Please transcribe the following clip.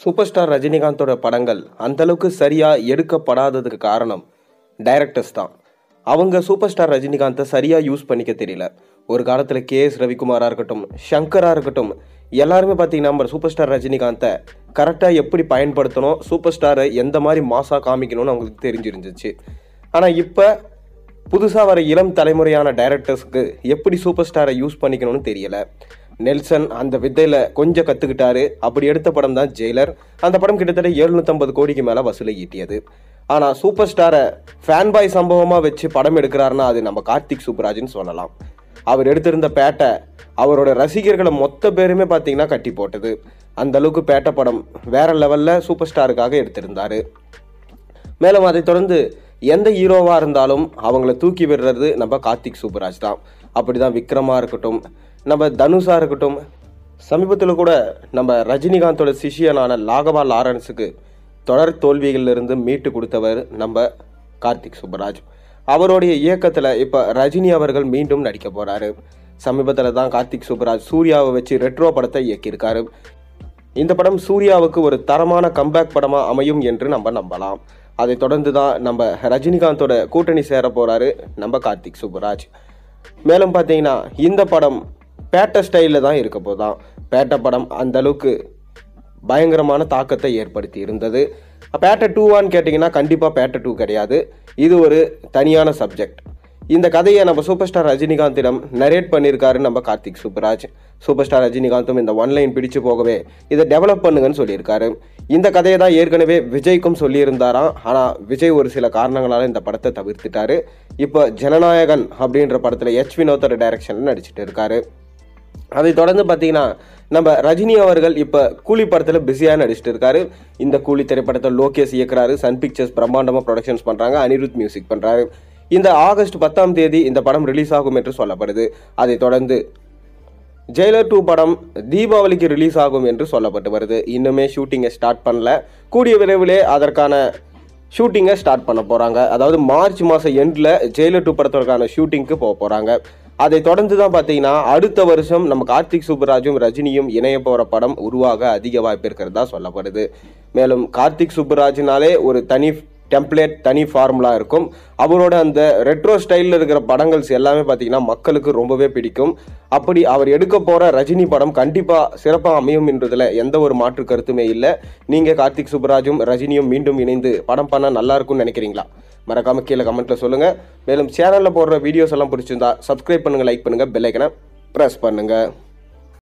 Super star ரஜினிகாந்தோட படங்கள் அந்தளவுக்கு சரியாக எடுக்கப்படாததுக்கு காரணம் டைரக்டர்ஸ் தான். அவங்க சூப்பர் ஸ்டார் ரஜினிகாந்தை சரியாக யூஸ் பண்ணிக்க தெரியல. ஒரு காலத்தில் KS ரவிக்குமாராக இருக்கட்டும், ஷங்கராக இருக்கட்டும், எல்லாருமே பார்த்தீங்கன்னா நம்ம சூப்பர் ஸ்டார் ரஜினிகாந்தை கரெக்டாக எப்படி பயன்படுத்தணும், சூப்பர் ஸ்டாரை எந்த மாதிரி மாசாக காமிக்கணும்னு அவங்களுக்கு தெரிஞ்சிருந்துச்சு. ஆனால் இப்போ புதுசாக வர இளம் தலைமுறையான டைரக்டர்ஸ்க்கு எப்படி சூப்பர் ஸ்டாரை யூஸ் பண்ணிக்கணும்னு தெரியலை. நெல்சன் அந்த வித்தையில் கொஞ்சம் கற்றுக்கிட்டாரு. அப்படி எடுத்த படம் தான் ஜெயிலர். அந்த படம் கிட்டத்தட்ட 750 கோடிக்கு மேலே வசூலை ஈட்டியது. ஆனால் சூப்பர் ஸ்டாரை ஃபேன் பாய் சம்பவமாக வச்சு படம் எடுக்கிறாருன்னா அது நம்ம கார்த்திக் சுப்புராஜ்னு சொல்லலாம். அவர் எடுத்திருந்த பேட்டை அவரோட ரசிகர்களை மொத்த பேருமே பார்த்தீங்கன்னா கட்டி போட்டது. அந்த அளவுக்கு பேட்டை படம் வேற லெவலில் சூப்பர் ஸ்டாருக்காக எடுத்திருந்தாரு. மேலும் அதை தொடர்ந்து எந்த ஹீரோவாக இருந்தாலும் அவங்கள தூக்கி விடுறது நம்ம கார்த்திக் சுப்புராஜ் தான். அப்படி தான் விக்ரமாக இருக்கட்டும், நம்ம தனுஷாக இருக்கட்டும், சமீபத்தில் கூட நம்ம ரஜினிகாந்தோட சிஷியனான லாகவா லாரன்ஸுக்கு தொடர் தோல்விகளிலிருந்து மீட்டு கொடுத்தவர் நம்ம கார்த்திக் சுப்புராஜ். அவருடைய இயக்கத்தில் இப்போ ரஜினி அவர்கள் மீண்டும் நடிக்க போகிறாரு. சமீபத்தில் தான் கார்த்திக் சுப்புராஜ் சூர்யாவை வச்சு ரெட்ரோ படத்தை இயக்கியிருக்காரு. இந்த படம் சூர்யாவுக்கு ஒரு தரமான கம்பேக் படமாக அமையும் என்று நம்ம நம்பலாம். அதை தொடர்ந்து தான் நம்ம ரஜினிகாந்தோட கூட்டணி சேர போகிறாரு நம்ம கார்த்திக் சுப்புராஜ். மேலும் பார்த்தீங்கன்னா இந்த படம் பேட்டை ஸ்டைலில் தான் இருக்க போதான். பேட்டை படம் அந்த அளவுக்கு பயங்கரமான தாக்கத்தை ஏற்படுத்தி இருந்தது. பேட்டை 2வான்னு கேட்டிங்கன்னா கண்டிப்பாக பேட்டை 2 கிடையாது. இது ஒரு தனியான சப்ஜெக்ட். இந்த கதையை நம்ம சூப்பர் ஸ்டார் ரஜினிகாந்திடம் நரேட் பண்ணியிருக்காரு நம்ம கார்த்திக் சுப்புராஜ். சூப்பர் ஸ்டார் ரஜினிகாந்தும் இந்த ஒன்லைன் பிடிச்சு போகவே இதை டெவலப் பண்ணுங்கன்னு சொல்லியிருக்காரு. இந்த கதையை தான் ஏற்கனவே விஜய்க்கும் சொல்லியிருந்தாராம். ஆனால் விஜய் ஒரு சில காரணங்களால் இந்த படத்தை தவிர்த்துட்டாரு. இப்போ ஜனநாயகன் அப்படின்ற படத்தில் H. வினோத்தோட டைரக்ஷனில் நடிச்சிட்டு இருக்காரு. அதை தொடர்ந்து பார்த்தீங்கன்னா நம்ம ரஜினி அவர்கள் இப்போ கூலி படத்தில் பிஸியாக நடிச்சிட்டு இருக்காரு. இந்த கூலி திரைப்படத்தை லோகேஷ் இயக்குறாரு. சன் பிக்சர்ஸ் பிரம்மாண்டமாக ப்ரொடக்ஷன்ஸ் பண்ணுறாங்க. அனிருத் மியூசிக் பண்ணுறாரு. இந்த ஆகஸ்ட் 10ஆம் தேதி இந்த படம் ரிலீஸ் ஆகும் என்று சொல்லப்படுது. அதை தொடர்ந்து ஜெயிலர் 2 படம் தீபாவளிக்கு ரிலீஸ் ஆகும் என்று சொல்லப்பட்டு வருது. இன்னுமே ஷூட்டிங்கை ஸ்டார்ட் பண்ணல. கூடிய விரைவிலே அதற்கான ஷூட்டிங்கை ஸ்டார்ட் பண்ண போகிறாங்க. அதாவது மார்ச் மாதம் எண்டில் ஜெயிலர் 2 படத்திற்கான ஷூட்டிங்க்கு போக போகிறாங்க. அதை தொடர்ந்து தான் பார்த்தீங்கன்னா அடுத்த வருஷம் நம்ம கார்த்திக் சுப்புராஜும் ரஜினியும் இணைய போகிற படம் உருவாக அதிக வாய்ப்பு இருக்கிறதா சொல்லப்படுது. மேலும் கார்த்திக் சுப்புராஜினாலே ஒரு தனி டெம்ப்ளேட், தனி ஃபார்முலா இருக்கும். அவரோட அந்த ரெட்ரோ ஸ்டைலில் இருக்கிற படங்கள் எல்லாமே பார்த்தீங்கன்னா மக்களுக்கு ரொம்பவே பிடிக்கும். அப்படி அவர் எடுக்க போகிற ரஜினி படம் கண்டிப்பாக சிறப்பாக அமையும் என்றதில் எந்த ஒரு மாற்று கருத்துமே இல்லை. நீங்கள் கார்த்திக் சுப்புராஜும் ரஜினியும் மீண்டும் இணைந்து படம் பண்ணால் நல்லா இருக்கும்னு நினைக்கிறீங்களா? மறக்காமல் கீழே கமெண்ட்டில் சொல்லுங்கள். மேலும் சேனலில் போடுற வீடியோஸ் எல்லாம் பிடிச்சிருந்தா சப்ஸ்கிரைப் பண்ணுங்கள், லைக் பண்ணுங்கள், பெல் ஐக்கனை ப்ரெஸ் பண்ணுங்கள்.